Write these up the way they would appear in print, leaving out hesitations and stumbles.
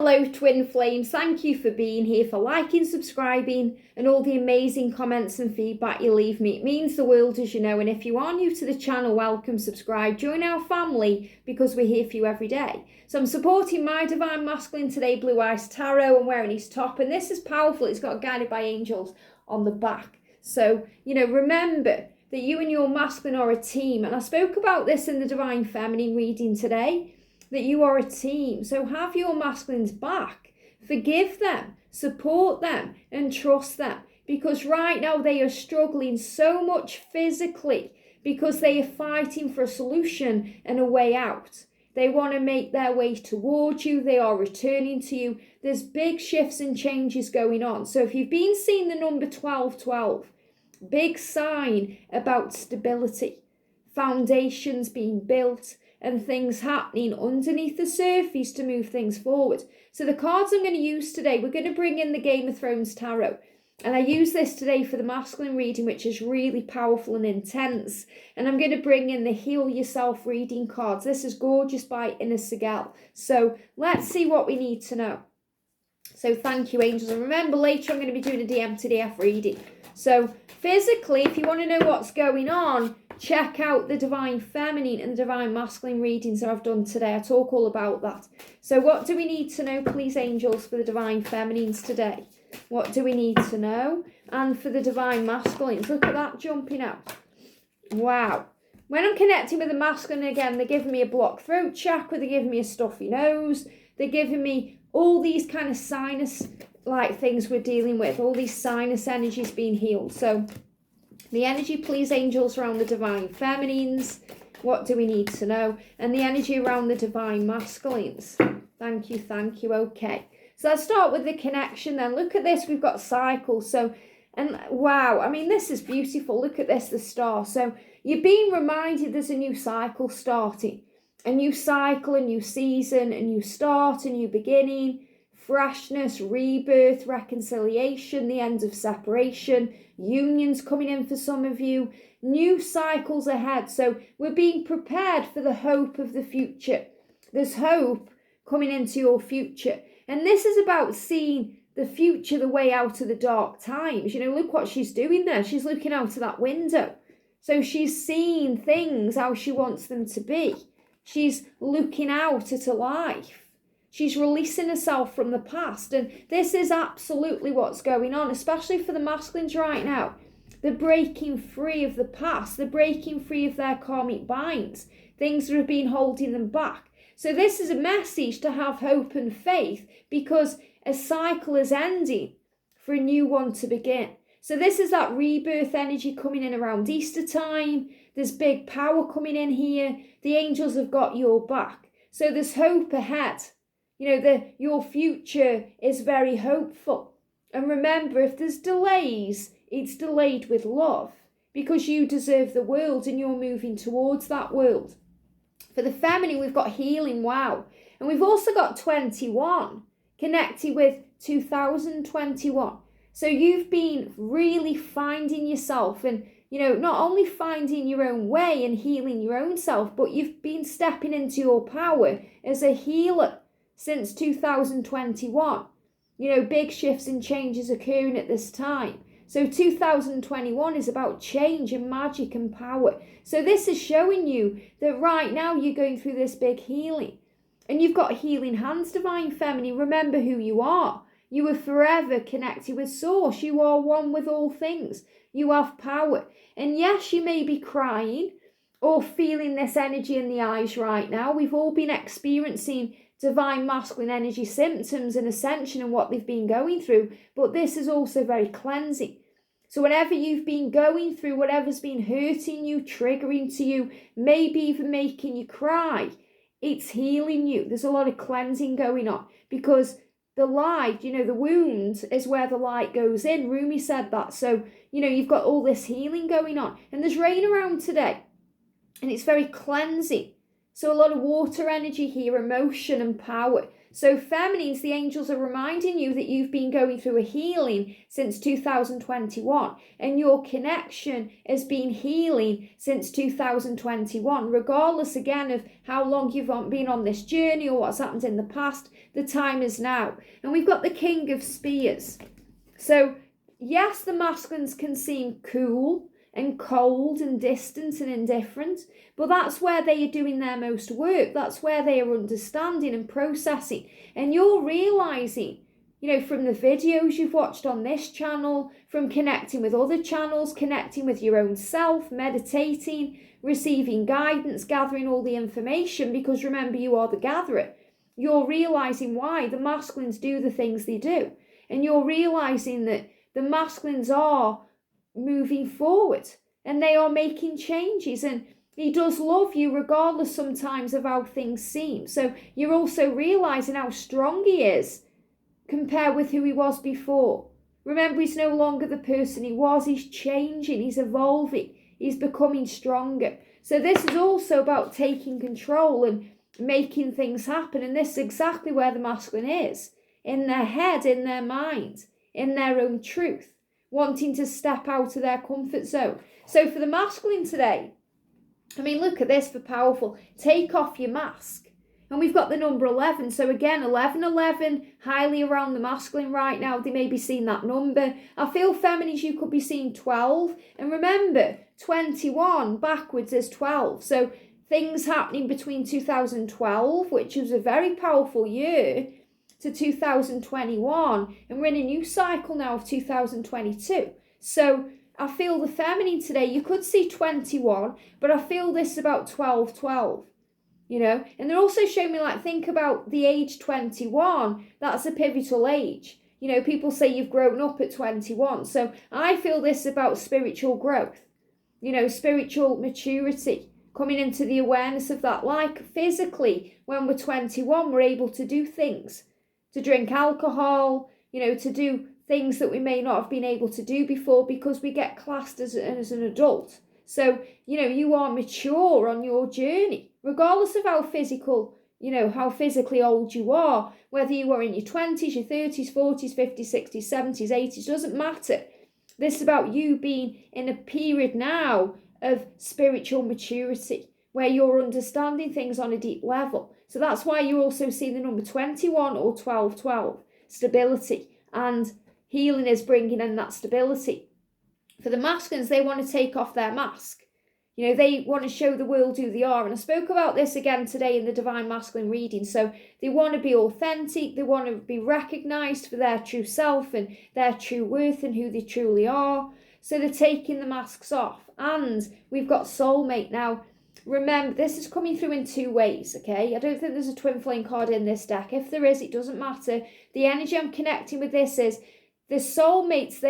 Hello twin flames, thank you for being here, for liking, subscribing and all the amazing comments and feedback you leave me. It means the world, as you know, and if you are new to the channel, welcome, subscribe, join our family because we're here for you every day. So I'm supporting my Divine Masculine today, Blue Eyes Tarot. I'm wearing his top and this is powerful. It's got Guided by Angels on the back. So, remember that you and your masculine are a team, and I spoke about this in the Divine Feminine reading today, that you are a team. So have your masculines back, forgive them, support them and trust them, because right now they are struggling so much physically because they are fighting for a solution and a way out. They want to make their way towards you. They are returning to you. There's big shifts and changes going on. So if you've been seeing the number 1212, big sign about stability, foundations being built, and things happening underneath the surface to move things forward. So the cards I'm going to use today, we're going to bring in the Game of Thrones Tarot. And I use this today for the masculine reading, which is really powerful and intense. And I'm going to bring in the Heal Yourself reading cards. This is gorgeous by Inna Segal. So let's see what we need to know. So thank you, angels. And remember, later I'm going to be doing a DM to DF reading. So physically, if you want to know what's going on, check out the Divine Feminine and the Divine Masculine readings that I've done today. I talk all about that. So what do we need to know, please, angels, for the Divine Feminines today? What do we need to know? And for the Divine Masculines, look at that jumping out. Wow. When I'm connecting with the masculine again, they're giving me a blocked throat chakra, they're giving me a stuffy nose, they're giving me all these kind of sinus-like things we're dealing with, all these sinus energies being healed. So the energy, please, angels, around the Divine Feminines. What do we need to know? And the energy around the Divine Masculines. Thank you, thank you. Okay. So let's start with the connection then. Look at this. We've got cycles. So, and wow, I mean, this is beautiful. Look at this, the star. So you're being reminded there's a new cycle starting. A new cycle, a new season, a new start, a new beginning. Freshness, rebirth, reconciliation, the end of separation, unions coming in for some of you, new cycles ahead. So we're being prepared for the hope of the future. There's hope coming into your future. And this is about seeing the future, the way out of the dark times. Look what she's doing there. She's looking out of that window. So she's seeing things how she wants them to be. She's looking out at a life. She's releasing herself from the past. And this is absolutely what's going on, especially for the masculines right now. They're breaking free of the past. They're breaking free of their karmic binds, things that have been holding them back. So this is a message to have hope and faith, because a cycle is ending for a new one to begin. So this is that rebirth energy coming in around Easter time. There's big power coming in here. The angels have got your back. So there's hope ahead. Your future is very hopeful. And remember, if there's delays, it's delayed with love, because you deserve the world and you're moving towards that world. For the feminine, we've got healing, wow. And we've also got 21 connected with 2021. So you've been really finding yourself and, not only finding your own way and healing your own self, but you've been stepping into your power as a healer since 2021. Big shifts and changes occurring at this time. So 2021 is about change and magic and power. So this is showing you that right now you're going through this big healing. And you've got healing hands, Divine Feminine. Remember who you are. You are forever connected with Source. You are one with all things. You have power. And yes, you may be crying or feeling this energy in the eyes right now. We've all been experiencing Divine Masculine energy symptoms and ascension and what they've been going through, but this is also very cleansing. So whatever you've been going through, whatever's been hurting you, triggering to you, maybe even making you cry, it's healing you. There's a lot of cleansing going on, because the light, the wound is where the light goes in. Rumi said that. So, you've got all this healing going on, and there's rain around today, and it's very cleansing. So a lot of water energy here, emotion and power. So feminines, the angels are reminding you that you've been going through a healing since 2021, and your connection has been healing since 2021, regardless again of how long you've been on this journey or what's happened in the past. The time is now. And we've got the King of Spears. So yes, the masculines can seem cool and cold and distant and indifferent, but that's where they are doing their most work. That's where they are understanding and processing. And you're realizing, from the videos you've watched on this channel, from connecting with other channels, connecting with your own self, meditating, receiving guidance, gathering all the information, because remember, you are the gatherer. You're realizing why the masculines do the things they do. And you're realizing that the masculines are moving forward and they are making changes, and he does love you regardless sometimes of how things seem. So you're also realizing how strong he is compared with who he was before. Remember, he's no longer the person he was. He's changing, he's evolving, he's becoming stronger. So this is also about taking control and making things happen. And this is exactly where the masculine is, in their head, in their mind, in their own truth, wanting to step out of their comfort zone. So for the masculine today, look at this for powerful. Take off your mask. And we've got the number 11. So again, 1111, highly around the masculine right now. They may be seeing that number. I feel feminines, you could be seeing 12. And remember, 21 backwards is 12. So things happening between 2012, which was a very powerful year, to 2021, and we're in a new cycle now of 2022. So I feel the feminine today, you could see 21, but I feel this about 12, and they're also showing me, think about the age 21, that's a pivotal age. People say you've grown up at 21. So I feel this about spiritual growth, spiritual maturity, coming into the awareness of that. Like physically, when we're 21, we're able to do things, to drink alcohol, to do things that we may not have been able to do before because we get classed as an adult. So, you are mature on your journey, regardless of how physically old you are, whether you are in your 20s, your 30s, 40s, 50s, 60s, 70s, 80s, doesn't matter. This is about you being in a period now of spiritual maturity, where you're understanding things on a deep level. So that's why you're also seeing the number 21 or 12, stability, and healing is bringing in that stability. For the masculines, they want to take off their mask. They want to show the world who they are. And I spoke about this again today in the Divine Masculine reading. So they want to be authentic. They want to be recognized for their true self and their true worth and who they truly are. So they're taking the masks off. And we've got Soulmate. Now, remember, this is coming through in two ways, okay? I don't think there's a twin flame card in this deck. If there is, it doesn't matter. The energy I'm connecting with this is the soulmates.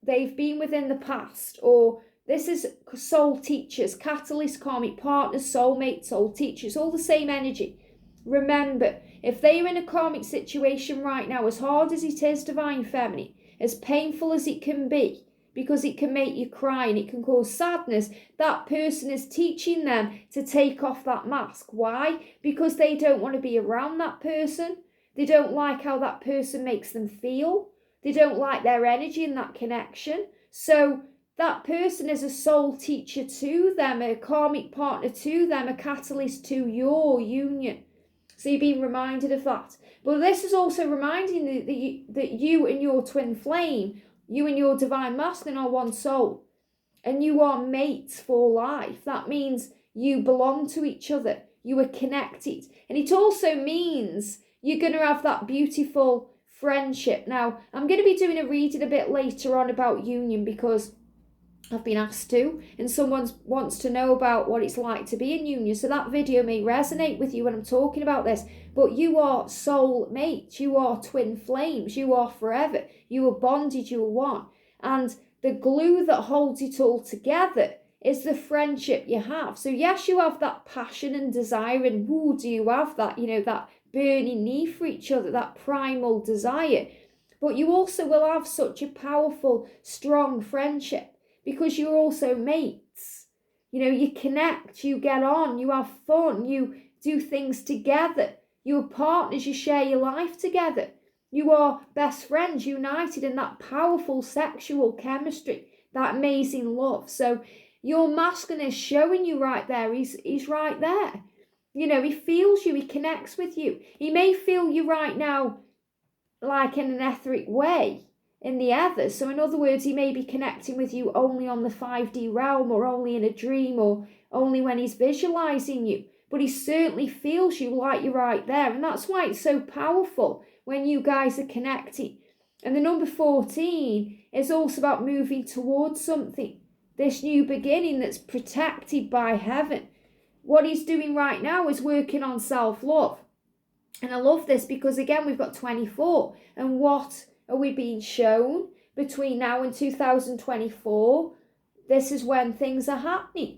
They've been within the past, or this is soul teachers, catalyst, karmic partners, soulmates, soul teachers, all the same energy. Remember, if they are in a karmic situation right now, as hard as it is, Divine Feminine, as painful as it can be, because it can make you cry and it can cause sadness, that person is teaching them to take off that mask. Why? Because they don't want to be around that person. They don't like how that person makes them feel. They don't like their energy in that connection. So that person is a soul teacher to them, a karmic partner to them, a catalyst to your union. So you're being reminded of that. But this is also reminding you that you and your twin flame, you and your Divine Masculine are one soul. And you are mates for life. That means you belong to each other. You are connected. And it also means you're going to have that beautiful friendship. Now, I'm going to be doing a reading a bit later on about union because I've been asked to, and someone wants to know about what it's like to be in union. So that video may resonate with you when I'm talking about this. But you are soul mates. You are twin flames. You are forever. You are bonded. You are one. And the glue that holds it all together is the friendship you have. So yes, you have that passion and desire, and do you have that, that burning need for each other, that primal desire. But you also will have such a powerful, strong friendship because you're also mates. You connect, you get on, you have fun, you do things together. You are partners, you share your life together. You are best friends, united in that powerful sexual chemistry, that amazing love. So your masculine is showing you right there. He's right there. You know, he feels you, he connects with you. He may feel you right now like in an etheric way in the ethers. So in other words, he may be connecting with you only on the 5D realm, or only in a dream, or only when he's visualizing you. But he certainly feels you like you're right there. And that's why it's so powerful when you guys are connecting. And the number 14 is also about moving towards something. This new beginning that's protected by heaven. What he's doing right now is working on self-love. And I love this because, again, we've got 24. And what are we being shown between now and 2024? This is when things are happening.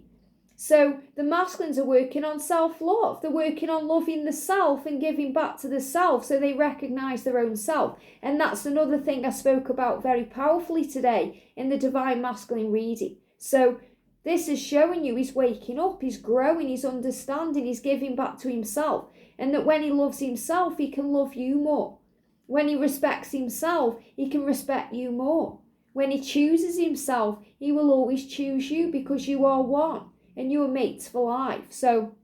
So the masculines are working on self-love. They're working on loving the self and giving back to the self, so they recognize their own self. And that's another thing I spoke about very powerfully today in the Divine Masculine reading. So this is showing you he's waking up, he's growing, he's understanding, he's giving back to himself. And that when he loves himself, he can love you more. When he respects himself, he can respect you more. When he chooses himself, he will always choose you, because you are one and you are mates for life. So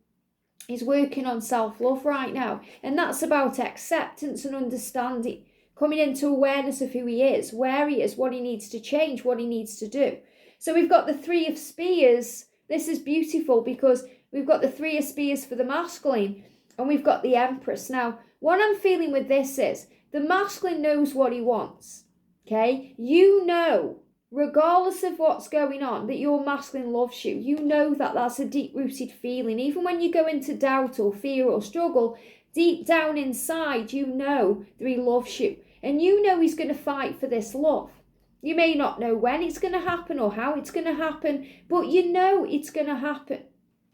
he's working on self-love right now. And that's about acceptance and understanding. Coming into awareness of who he is, where he is, what he needs to change, what he needs to do. So we've got the 3 of Spears. This is beautiful because we've got the 3 of Spears for the masculine, and we've got the Empress. Now, what I'm feeling with this is the masculine knows what he wants. Okay? You know, regardless of what's going on, that your masculine loves you. You know that that's a deep-rooted feeling. Even when you go into doubt or fear or struggle, deep down inside, you know that he loves you. And you know he's going to fight for this love. You may not know when it's going to happen or how it's going to happen, but you know it's going to happen.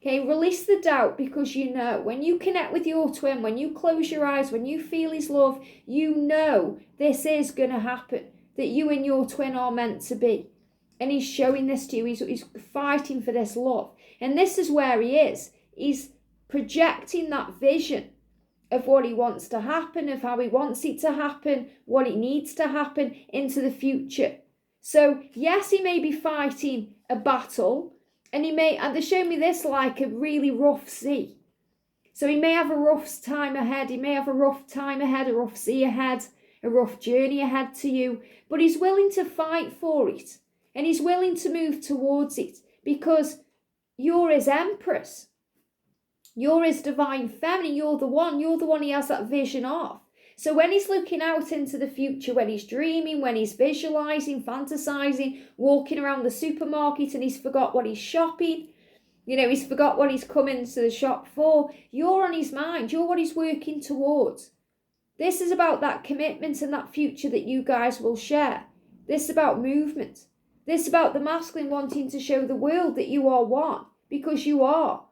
Okay, release the doubt, because you know. When you connect with your twin, when you close your eyes, when you feel his love, you know this is going to happen. That you and your twin are meant to be. And he's showing this to you. He's fighting for this love. And this is where he is. He's projecting that vision of what he wants to happen, of how he wants it to happen, what it needs to happen into the future. So yes, he may be fighting a battle, and they show me this like a really rough sea. So he may have a rough time ahead. He may have a rough time ahead, a rough sea ahead, a rough journey ahead to you. But he's willing to fight for it. And he's willing to move towards it, because you're his Empress. You're his divine feminine. You're the one he has that vision of. So when he's looking out into the future, when he's dreaming, when he's visualizing, fantasizing, walking around the supermarket and he's forgot what he's shopping, he's forgot what he's coming to the shop for, you're on his mind. You're what he's working towards. This is about that commitment and that future that you guys will share. This is about movement. This is about the masculine wanting to show the world that you are one, because you are.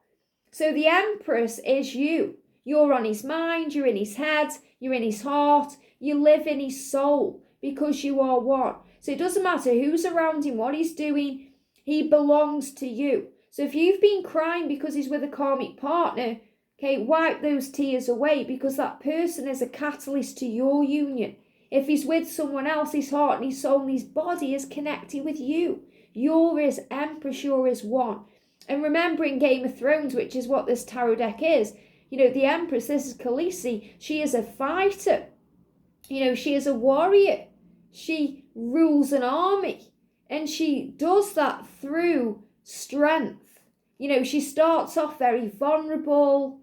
So the Empress is you. You're on his mind, you're in his head, you're in his heart, you live in his soul, because you are one. So it doesn't matter who's around him, what he's doing, he belongs to you. So if you've been crying because he's with a karmic partner, okay, wipe those tears away, because that person is a catalyst to your union. If he's with someone else, his heart and his soul and his body is connected with you. You're his Empress, you're his one. And remember in Game of Thrones, which is what this tarot deck is, the Empress, this is Khaleesi, she is a fighter. She is a warrior. She rules an army. And she does that through strength. She starts off very vulnerable,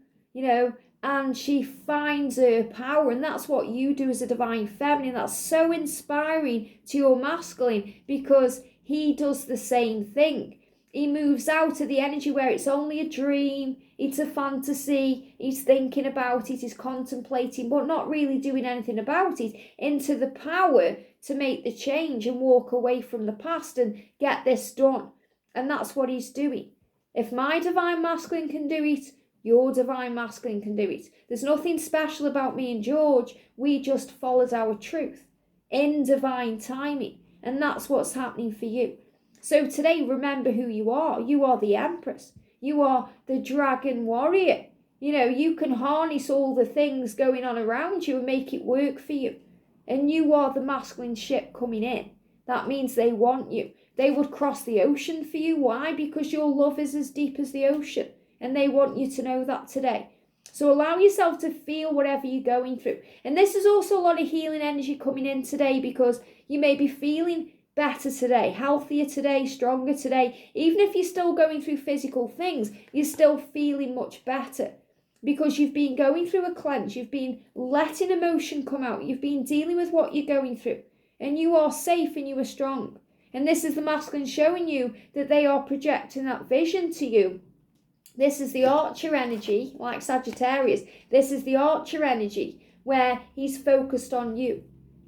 and she finds her power. And that's what you do as a divine feminine. That's so inspiring to your masculine, because he does the same thing. He moves out of the energy where it's only a dream, it's a fantasy, he's thinking about it, he's contemplating, but not really doing anything about it, into the power to make the change and walk away from the past and get this done. And that's what he's doing. If my divine masculine can do it, your divine masculine can do it. There's nothing special about me and George. We just followed our truth in divine timing. And that's what's happening for you. So today, remember who you are. You are the Empress. You are the dragon warrior. You know, you can harness all the things going on around you and make it work for you. And you are the masculine ship coming in. That means they want you. They would cross the ocean for you. Why? Because your love is as deep as the ocean. And they want you to know that today. So allow yourself to feel whatever you're going through. And this is also a lot of healing energy coming in today, because you may be feeling better today, healthier today, stronger today. Even if you're still going through physical things, you're still feeling much better, because you've been going through a cleanse. You've been letting emotion come out. You've been dealing with what you're going through. And you are safe and you are strong. And this is the masculine showing you that they are projecting that vision to you. This is the Archer energy, like Sagittarius. This is the Archer energy where he's focused on you.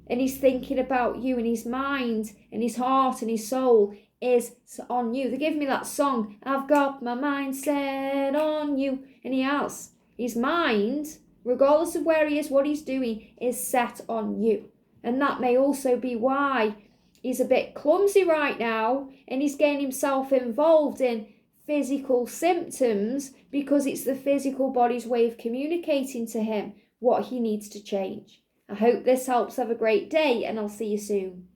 And he's thinking about you, and his mind and his heart and his soul is on you. They give me that song, I've got my mind set on you. And he has. His mind, regardless of where he is, what he's doing, is set on you. And that may also be why he's a bit clumsy right now, and he's getting himself involved in physical symptoms, because it's the physical body's way of communicating to him what he needs to change. I hope this helps. Have a great day, and I'll see you soon.